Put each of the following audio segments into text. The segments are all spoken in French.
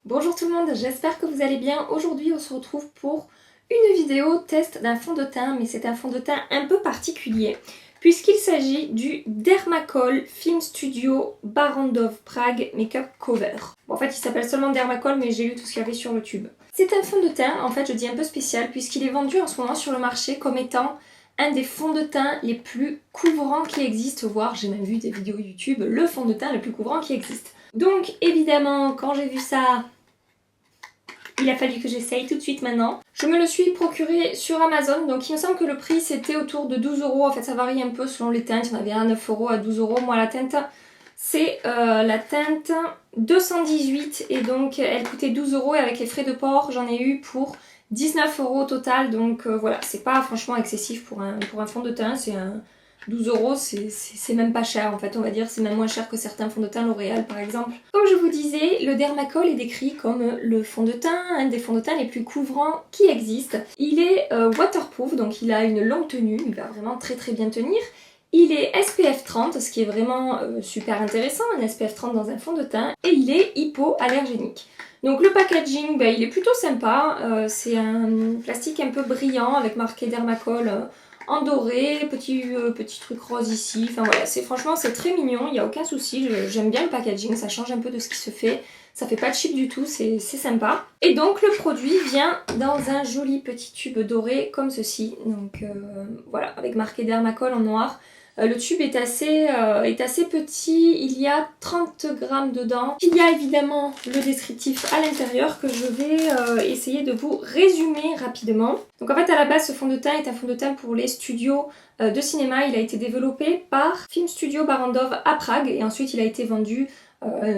Bonjour tout le monde, j'espère que vous allez bien. Aujourd'hui on se retrouve pour une vidéo test d'un fond de teint, mais c'est un fond de teint un peu particulier puisqu'il s'agit du Dermacol Film Studio Barrandov Prague Makeup Cover. Bon, en fait il s'appelle seulement Dermacol, mais j'ai lu tout ce qu'il y avait sur le tube. C'est un fond de teint, en fait je dis un peu spécial, puisqu'il est vendu en ce moment sur le marché comme étant un des fonds de teint les plus couvrants qui existent, voire j'ai même vu des vidéos YouTube, le fond de teint le plus couvrant qui existe. Donc évidemment quand j'ai vu ça, il a fallu que j'essaye tout de suite maintenant. Je me le suis procuré sur Amazon, donc il me semble que le prix c'était autour de 12 €. En fait ça varie un peu selon les teintes, il y en avait un à 9 € à 12 €. Moi la teinte c'est la teinte 218 et donc elle coûtait 12 € et avec les frais de port j'en ai eu pour 19 € au total. Donc voilà, c'est pas franchement excessif pour un fond de teint, c'est un 12 €, c'est même pas cher en fait, on va dire, c'est même moins cher que certains fonds de teint L'Oréal par exemple. Comme je vous disais, le Dermacol est décrit comme le fond de teint, un des fonds de teint les plus couvrants qui existent. Il est waterproof, donc il a une longue tenue, il va vraiment très bien tenir. Il est SPF 30, ce qui est vraiment super intéressant, un SPF 30 dans un fond de teint, et il est hypoallergénique. Donc le packaging, il est plutôt sympa, c'est un plastique un peu brillant avec marqué Dermacol en doré, petit truc rose ici, enfin voilà, franchement c'est très mignon, il n'y a aucun souci, j'aime bien le packaging, ça change un peu de ce qui se fait, ça fait pas de cheap du tout, c'est sympa. Et donc le produit vient dans un joli petit tube doré comme ceci, donc voilà, avec marqué Dermacol en noir. Le tube est assez petit, il y a 30 grammes dedans. Il y a évidemment le descriptif à l'intérieur que je vais essayer de vous résumer rapidement. Donc en fait à la base ce fond de teint est un fond de teint pour les studios de cinéma. Il a été développé par Film Studio Barrandov à Prague et ensuite il a été vendu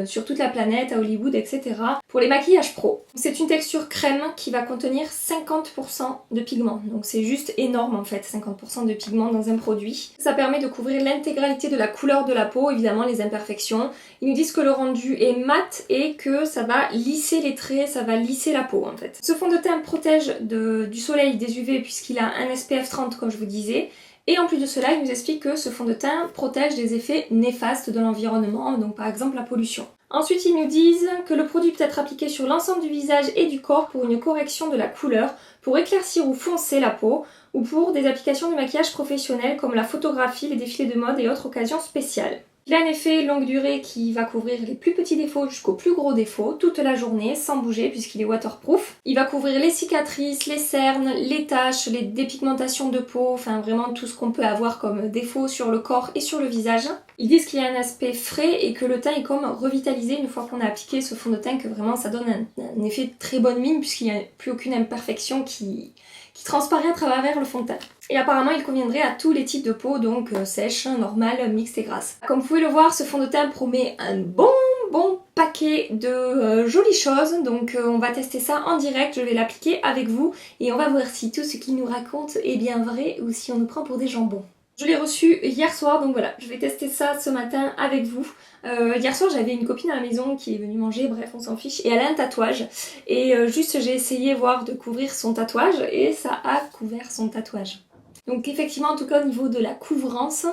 sur toute la planète, à Hollywood, etc. pour les maquillages pro. C'est une texture crème qui va contenir 50% de pigment, donc c'est juste énorme en fait, 50% de pigment dans un produit. Ça permet de couvrir l'intégralité de la couleur de la peau, évidemment les imperfections. Ils nous disent que le rendu est mat et que ça va lisser les traits, ça va lisser la peau en fait. Ce fond de teint protège du soleil, des UV puisqu'il a un SPF 30 comme je vous disais. Et en plus de cela, il nous explique que ce fond de teint protège des effets néfastes de l'environnement, donc par exemple la pollution. Ensuite, ils nous disent que le produit peut être appliqué sur l'ensemble du visage et du corps pour une correction de la couleur, pour éclaircir ou foncer la peau, ou pour des applications de maquillage professionnel comme la photographie, les défilés de mode et autres occasions spéciales. Il a un effet longue durée qui va couvrir les plus petits défauts jusqu'aux plus gros défauts toute la journée sans bouger puisqu'il est waterproof. Il va couvrir les cicatrices, les cernes, les taches, les dépigmentations de peau, enfin vraiment tout ce qu'on peut avoir comme défaut sur le corps et sur le visage. Ils disent qu'il y a un aspect frais et que le teint est comme revitalisé une fois qu'on a appliqué ce fond de teint, que vraiment ça donne un effet de très bonne mine puisqu'il n'y a plus aucune imperfection qui transparaît à travers le fond de teint. Et apparemment il conviendrait à tous les types de peau, donc sèche, normale, mixte et grasse. Comme vous pouvez le voir, ce fond de teint promet un bon paquet de jolies choses, donc on va tester ça en direct, je vais l'appliquer avec vous et on va voir si tout ce qu'il nous raconte est bien vrai ou si on nous prend pour des jambons. Je l'ai reçu hier soir, donc voilà, je vais tester ça ce matin avec vous. Hier soir j'avais une copine à la maison qui est venue manger, bref on s'en fiche, et elle a un tatouage. Et juste j'ai essayé voir de couvrir son tatouage et ça a couvert son tatouage. Donc effectivement, en tout cas au niveau de la couvrance,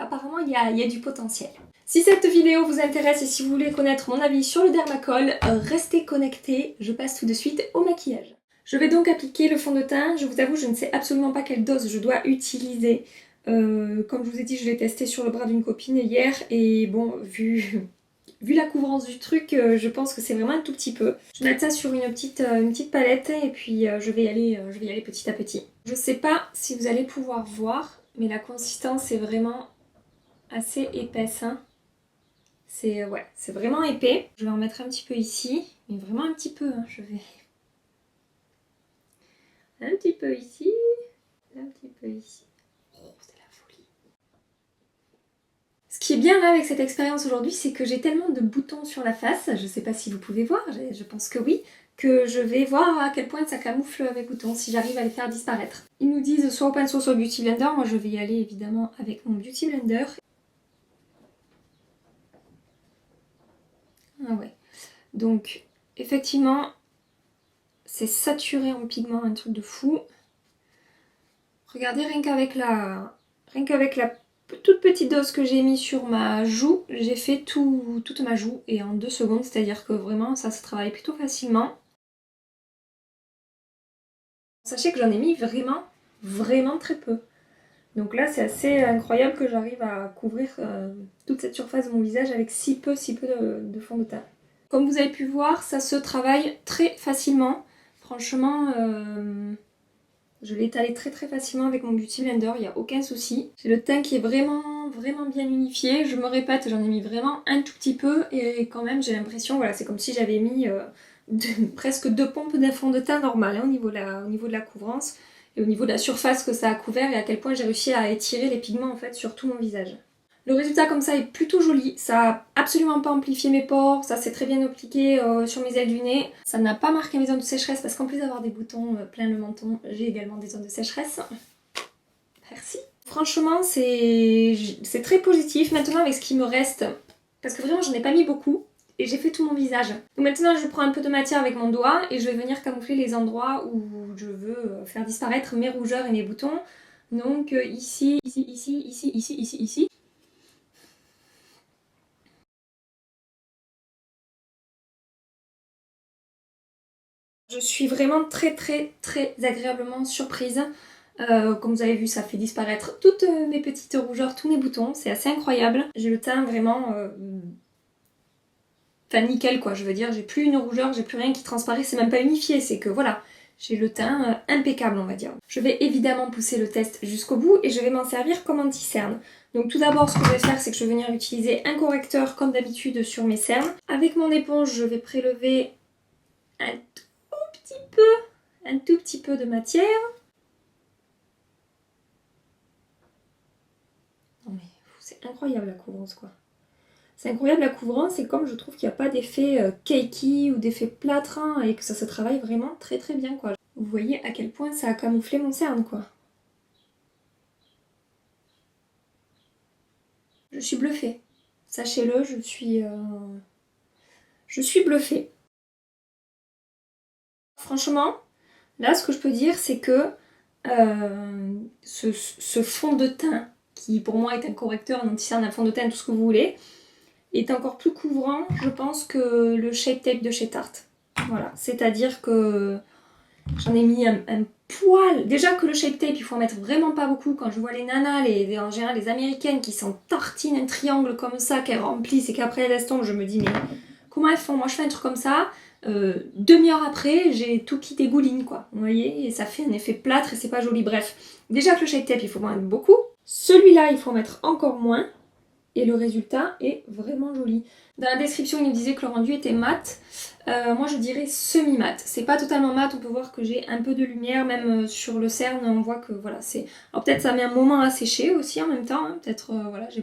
apparemment il y a du potentiel. Si cette vidéo vous intéresse et si vous voulez connaître mon avis sur le Dermacol, restez connectés, je passe tout de suite au maquillage. Je vais donc appliquer le fond de teint, je vous avoue je ne sais absolument pas quelle dose je dois utiliser. Comme je vous ai dit, je l'ai testé sur le bras d'une copine hier et bon, vu la couvrance du truc, je pense que c'est vraiment un tout petit peu. Je vais mettre ça sur une petite palette et puis je vais y aller petit à petit. Je sais pas si vous allez pouvoir voir, mais la consistance est vraiment assez épaisse. Hein. C'est vraiment épais. Je vais en mettre un petit peu ici, mais vraiment un petit peu. Hein. Je vais un petit peu ici, un petit peu ici. Ce qui est bien là avec cette expérience aujourd'hui, c'est que j'ai tellement de boutons sur la face, je sais pas si vous pouvez voir, je pense que oui, que je vais voir à quel point ça camoufle mes boutons, si j'arrive à les faire disparaître. Ils nous disent soit au pinceau, soit au Beauty Blender, moi je vais y aller évidemment avec mon Beauty Blender. Ah ouais, donc effectivement, c'est saturé en pigment, un truc de fou. Regardez, rien qu'avec la toute petite dose que j'ai mis sur ma joue, j'ai fait toute ma joue et en 2 secondes, c'est-à-dire que vraiment ça se travaille plutôt facilement. Sachez que j'en ai mis vraiment très peu. Donc là c'est assez incroyable que j'arrive à couvrir toute cette surface de mon visage avec si peu de fond de teint. Comme vous avez pu voir, ça se travaille très facilement. Franchement, je l'ai étalé très facilement avec mon Beauty Blender, il n'y a aucun souci. J'ai le teint qui est vraiment bien unifié. Je me répète, j'en ai mis vraiment un tout petit peu et quand même j'ai l'impression, voilà, c'est comme si j'avais mis presque 2 pompes d'un fond de teint normal hein, au niveau de la couvrance et au niveau de la surface que ça a couvert et à quel point j'ai réussi à étirer les pigments en fait sur tout mon visage. Le résultat comme ça est plutôt joli, ça n'a absolument pas amplifié mes pores, ça s'est très bien appliqué sur mes ailes du nez. Ça n'a pas marqué mes zones de sécheresse parce qu'en plus d'avoir des boutons plein le menton, j'ai également des zones de sécheresse. Merci. Franchement c'est très positif. Maintenant avec ce qui me reste, parce que vraiment j'en ai pas mis beaucoup et j'ai fait tout mon visage. Donc maintenant je prends un peu de matière avec mon doigt et je vais venir camoufler les endroits où je veux faire disparaître mes rougeurs et mes boutons. Donc ici. Je suis vraiment très agréablement surprise. Comme vous avez vu, ça fait disparaître toutes mes petites rougeurs, tous mes boutons. C'est assez incroyable. J'ai le teint vraiment... Enfin nickel quoi, je veux dire. J'ai plus une rougeur, j'ai plus rien qui transparaît. C'est même pas unifié, c'est que voilà. J'ai le teint impeccable on va dire. Je vais évidemment pousser le test jusqu'au bout et je vais m'en servir comme anti-cerne. Donc tout d'abord ce que je vais faire c'est que je vais venir utiliser un correcteur comme d'habitude sur mes cernes. Avec mon éponge je vais prélever un tout petit peu de matière. Non mais c'est incroyable la couvrance quoi. C'est incroyable la couvrance et comme je trouve qu'il n'y a pas d'effet cakey ou d'effet plâtre hein, et que ça se travaille vraiment très bien quoi. Vous voyez à quel point ça a camouflé mon cerne quoi. Je suis bluffée. Sachez-le, je suis bluffée. Franchement, là ce que je peux dire c'est que ce fond de teint qui pour moi est un correcteur, un anti-cerne, un fond de teint, tout ce que vous voulez, est encore plus couvrant, je pense, que le Shape Tape de chez Tarte. Voilà, c'est-à-dire que j'en ai mis un poil. Déjà que le Shape Tape, il faut en mettre vraiment pas beaucoup. Quand je vois les nanas, en général les américaines qui s'en tartinent un triangle comme ça, qu'elles remplissent et qu'après elles laissent tomber, je me dis mais comment elles font? Moi je fais un truc comme ça, demi-heure après, j'ai tout qui dégouline quoi. Vous voyez? Et ça fait un effet plâtre et c'est pas joli. Bref, déjà que le Shape Tape, il faut en mettre beaucoup. Celui-là, il faut en mettre encore moins. Et le résultat est vraiment joli. Dans la description, il nous disait que le rendu était mat. Moi, je dirais semi-mat. C'est pas totalement mat, on peut voir que j'ai un peu de lumière, même sur le cerne, on voit que voilà, c'est... Alors peut-être ça met un moment à sécher aussi en même temps, hein. Peut-être, voilà, j'ai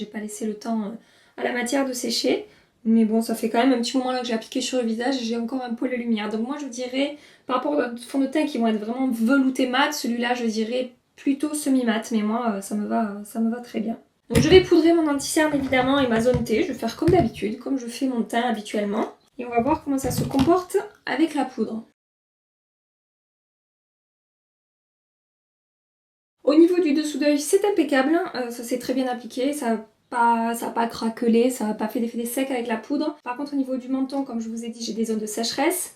pas laissé le temps à la matière de sécher. Mais bon, ça fait quand même un petit moment là que j'ai appliqué sur le visage et j'ai encore un peu de lumière. Donc moi, je dirais, par rapport aux fonds de teint qui vont être vraiment veloutés mat, celui-là, je dirais plutôt semi-mat. Mais moi, ça me va très bien. Donc je vais poudrer mon anti-cerne évidemment et ma zone T, je vais faire comme d'habitude, comme je fais mon teint habituellement. Et on va voir comment ça se comporte avec la poudre. Au niveau du dessous d'œil, c'est impeccable, ça s'est très bien appliqué, ça n'a pas craquelé, ça n'a pas fait d'effet sec avec la poudre. Par contre au niveau du menton, comme je vous ai dit, j'ai des zones de sécheresse.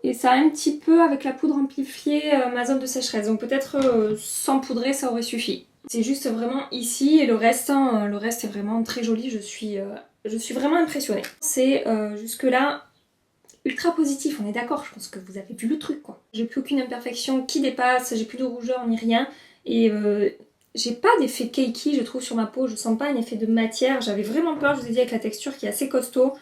Et ça a un petit peu, avec la poudre, amplifié ma zone de sécheresse. Donc peut-être sans poudrer, ça aurait suffi. C'est juste vraiment ici et le reste est vraiment très joli. Je suis vraiment impressionnée. C'est jusque-là ultra positif, on est d'accord. Je pense que vous avez vu le truc quoi. J'ai plus aucune imperfection qui dépasse, j'ai plus de rougeur ni rien. Et j'ai pas d'effet cakey je trouve sur ma peau. Je sens pas un effet de matière. J'avais vraiment peur, je vous ai dit, avec la texture qui est assez costaud.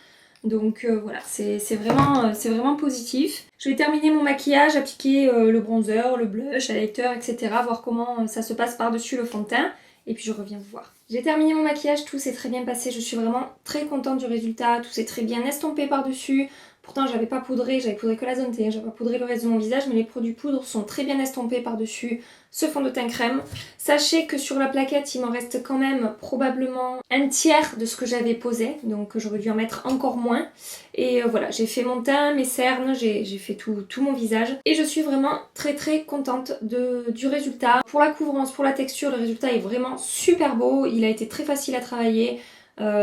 Donc voilà, c'est vraiment positif. Je vais terminer mon maquillage, appliquer le bronzer, le blush, l'highlighter, etc. Voir comment ça se passe par-dessus le fond de teint. Et puis je reviens vous voir. J'ai terminé mon maquillage, tout s'est très bien passé. Je suis vraiment très contente du résultat. Tout s'est très bien estompé par-dessus. Pourtant j'avais pas poudré, j'avais poudré que la zone T, j'avais pas poudré le reste de mon visage, mais les produits poudre sont très bien estompés par-dessus ce fond de teint crème. Sachez que sur la plaquette il m'en reste quand même probablement un tiers de ce que j'avais posé, donc j'aurais dû en mettre encore moins. Et voilà, j'ai fait mon teint, mes cernes, j'ai fait tout mon visage et je suis vraiment très contente du résultat. Pour la couvrance, pour la texture, le résultat est vraiment super beau, il a été très facile à travailler.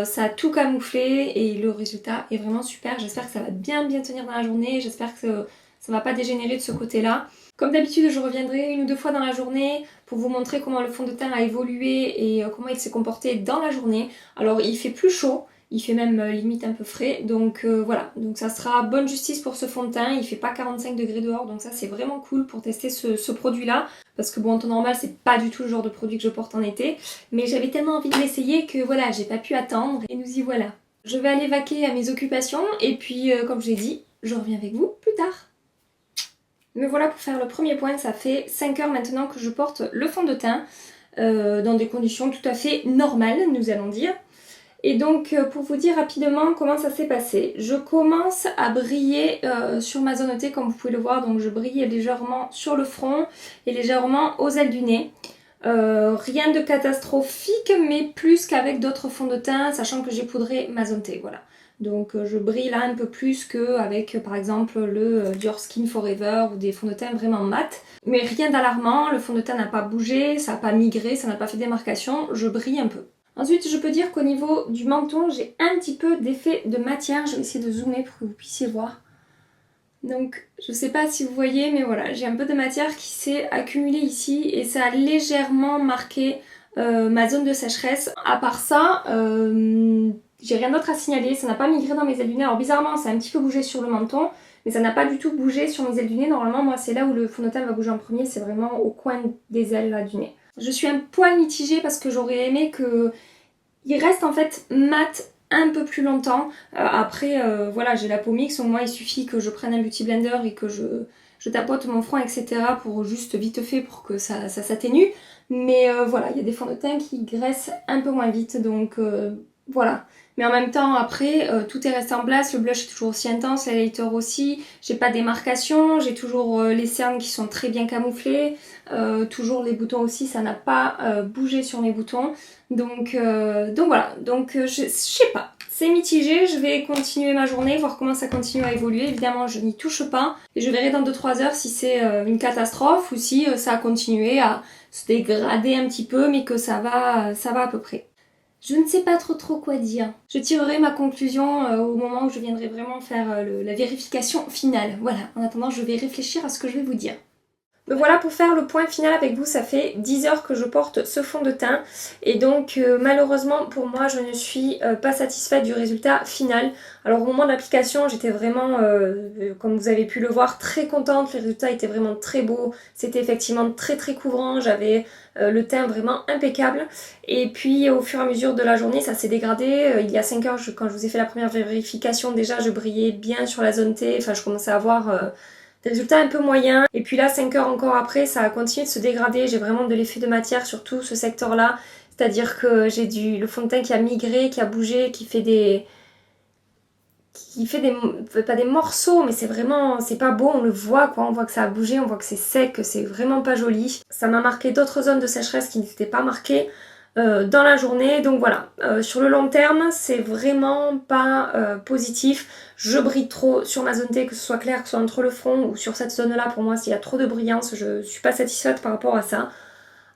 Ça a tout camouflé et le résultat est vraiment super. J'espère que ça va bien tenir dans la journée, j'espère que ça va pas dégénérer de ce côté-là. Comme d'habitude, je reviendrai 1 ou 2 fois dans la journée pour vous montrer comment le fond de teint a évolué et comment il s'est comporté dans la journée. Alors il fait plus chaud, il fait même limite un peu frais, donc voilà. Donc ça sera bonne justice pour ce fond de teint, il fait pas 45 degrés dehors, donc ça c'est vraiment cool pour tester ce produit-là. Parce que bon, en temps normal, c'est pas du tout le genre de produit que je porte en été, mais j'avais tellement envie de l'essayer que voilà, j'ai pas pu attendre et nous y voilà. Je vais aller vaquer à mes occupations et puis comme je l'ai dit, je reviens avec vous plus tard. Me voilà pour faire le premier point, ça fait 5 heures maintenant que je porte le fond de teint dans des conditions tout à fait normales, nous allons dire. Et donc pour vous dire rapidement comment ça s'est passé, je commence à briller sur ma zone T comme vous pouvez le voir, donc je brille légèrement sur le front et légèrement aux ailes du nez. Rien de catastrophique mais plus qu'avec d'autres fonds de teint, sachant que j'ai poudré ma zone T, voilà. Donc je brille là un peu plus qu'avec par exemple le Dior Skin Forever ou des fonds de teint vraiment mat. Mais rien d'alarmant, le fond de teint n'a pas bougé, ça n'a pas migré, ça n'a pas fait démarcation, je brille un peu. Ensuite, je peux dire qu'au niveau du menton, j'ai un petit peu d'effet de matière. Je vais essayer de zoomer pour que vous puissiez voir. Donc, je sais pas si vous voyez, mais voilà, j'ai un peu de matière qui s'est accumulée ici et ça a légèrement marqué ma zone de sécheresse. À part ça, j'ai rien d'autre à signaler. Ça n'a pas migré dans mes ailes du nez. Alors bizarrement, ça a un petit peu bougé sur le menton, mais ça n'a pas du tout bougé sur mes ailes du nez. Normalement, moi, c'est là où le fond de teint va bouger en premier. C'est vraiment au coin des ailes là, du nez. Je suis un poil mitigée parce que j'aurais aimé qu'il reste en fait mat un peu plus longtemps. Après, voilà, j'ai la peau mixte, donc moi il suffit que je prenne un beauty blender et que je tapote mon front, etc. pour juste vite fait pour que ça s'atténue. Mais voilà, il y a des fonds de teint qui graissent un peu moins vite, donc voilà. Mais en même temps, après, tout est resté en place, le blush est toujours aussi intense, l'highlighter aussi, j'ai pas de démarcation, j'ai toujours les cernes qui sont très bien camouflées, toujours les boutons aussi, ça n'a pas bougé sur mes boutons, donc voilà, donc je sais pas, c'est mitigé, je vais continuer ma journée, voir comment ça continue à évoluer, évidemment je n'y touche pas, et je verrai dans 2-3 heures si c'est une catastrophe ou si ça a continué à se dégrader un petit peu, mais que ça va à peu près. Je ne sais pas trop quoi dire. Je tirerai ma conclusion au moment où je viendrai vraiment faire la vérification finale. Voilà, en attendant, je vais réfléchir à ce que je vais vous dire. Me voilà pour faire le point final avec vous, ça fait 10 heures que je porte ce fond de teint et donc malheureusement pour moi je ne suis pas satisfaite du résultat final. Alors au moment de l'application j'étais vraiment, comme vous avez pu le voir, très contente, les résultats étaient vraiment très beaux, c'était effectivement très couvrant, j'avais le teint vraiment impeccable et puis au fur et à mesure de la journée ça s'est dégradé. Il y a 5 heures quand je vous ai fait la première vérification déjà je brillais bien sur la zone T, enfin je commençais à avoir des résultats un peu moyens. Et puis là, 5 heures encore après, ça a continué de se dégrader. J'ai vraiment de l'effet de matière sur tout ce secteur-là. C'est-à-dire que j'ai le fond de teint qui a migré, qui a bougé, qui fait pas des morceaux, mais c'est vraiment, c'est pas beau, on le voit quoi, on voit que ça a bougé, on voit que c'est sec, que c'est vraiment pas joli. Ça m'a marqué d'autres zones de sécheresse qui n'étaient pas marquées dans la journée, donc voilà. Sur le long terme, c'est vraiment pas positif. Je brille trop sur ma zone T, que ce soit clair, que ce soit entre le front ou sur cette zone-là. Pour moi, s'il y a trop de brillance, je suis pas satisfaite par rapport à ça.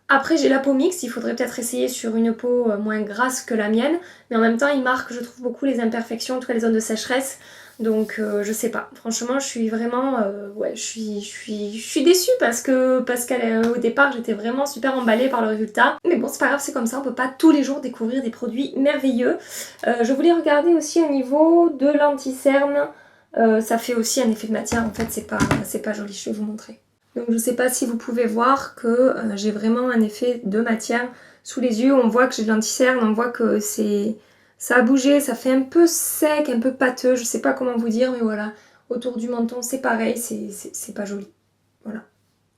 Après, j'ai la peau mixte, il faudrait peut-être essayer sur une peau moins grasse que la mienne, mais en même temps, il marque, je trouve, beaucoup les imperfections, en tout cas les zones de sécheresse. Donc je sais pas, franchement je suis vraiment, ouais, je suis déçue parce qu'au départ j'étais vraiment super emballée par le résultat. Mais bon c'est pas grave, c'est comme ça, on peut pas tous les jours découvrir des produits merveilleux. Je voulais regarder aussi au niveau de l'anti-cerne, ça fait aussi un effet de matière, en fait c'est pas joli, je vais vous montrer. Donc je sais pas si vous pouvez voir que j'ai vraiment un effet de matière sous les yeux, on voit que j'ai de l'anti-cerne, on voit que ça a bougé, ça fait un peu sec, un peu pâteux, je sais pas comment vous dire, mais voilà. Autour du menton, c'est pareil, c'est pas joli. Voilà.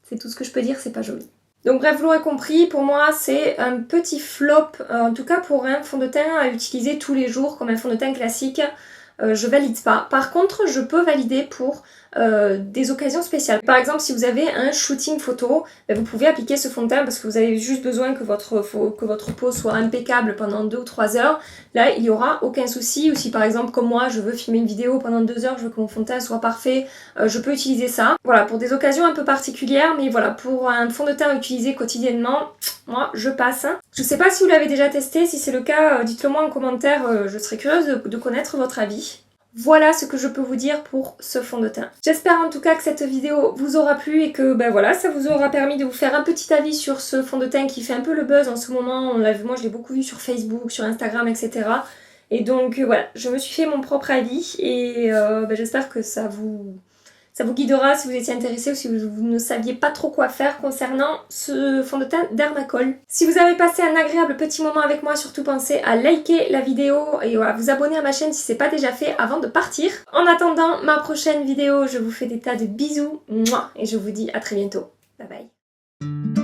C'est tout ce que je peux dire, c'est pas joli. Donc bref, vous l'aurez compris, pour moi, c'est un petit flop, en tout cas pour un fond de teint à utiliser tous les jours, comme un fond de teint classique. je valide pas. Par contre, je peux valider pour des occasions spéciales. Par exemple, si vous avez un shooting photo, ben, vous pouvez appliquer ce fond de teint parce que vous avez juste besoin que votre peau soit impeccable pendant 2 ou 3 heures. Là, il n'y aura aucun souci. Ou si par exemple, comme moi, je veux filmer une vidéo pendant 2 heures, je veux que mon fond de teint soit parfait, je peux utiliser ça. Voilà, pour des occasions un peu particulières, mais voilà, pour un fond de teint utilisé quotidiennement, moi, je passe. Je sais pas si vous l'avez déjà testé, si c'est le cas, dites-le moi en commentaire, je serais curieuse de connaître votre avis. Voilà ce que je peux vous dire pour ce fond de teint. J'espère en tout cas que cette vidéo vous aura plu et que ben voilà, ça vous aura permis de vous faire un petit avis sur ce fond de teint qui fait un peu le buzz en ce moment. Moi je l'ai beaucoup vu sur Facebook, sur Instagram, etc. Et donc voilà, je me suis fait mon propre avis et ben, j'espère que ça vous guidera si vous étiez intéressé ou si vous ne saviez pas trop quoi faire concernant ce fond de teint Dermacol. Si vous avez passé un agréable petit moment avec moi, surtout pensez à liker la vidéo et à vous abonner à ma chaîne si ce n'est pas déjà fait avant de partir. En attendant ma prochaine vidéo, je vous fais des tas de bisous et je vous dis à très bientôt. Bye bye.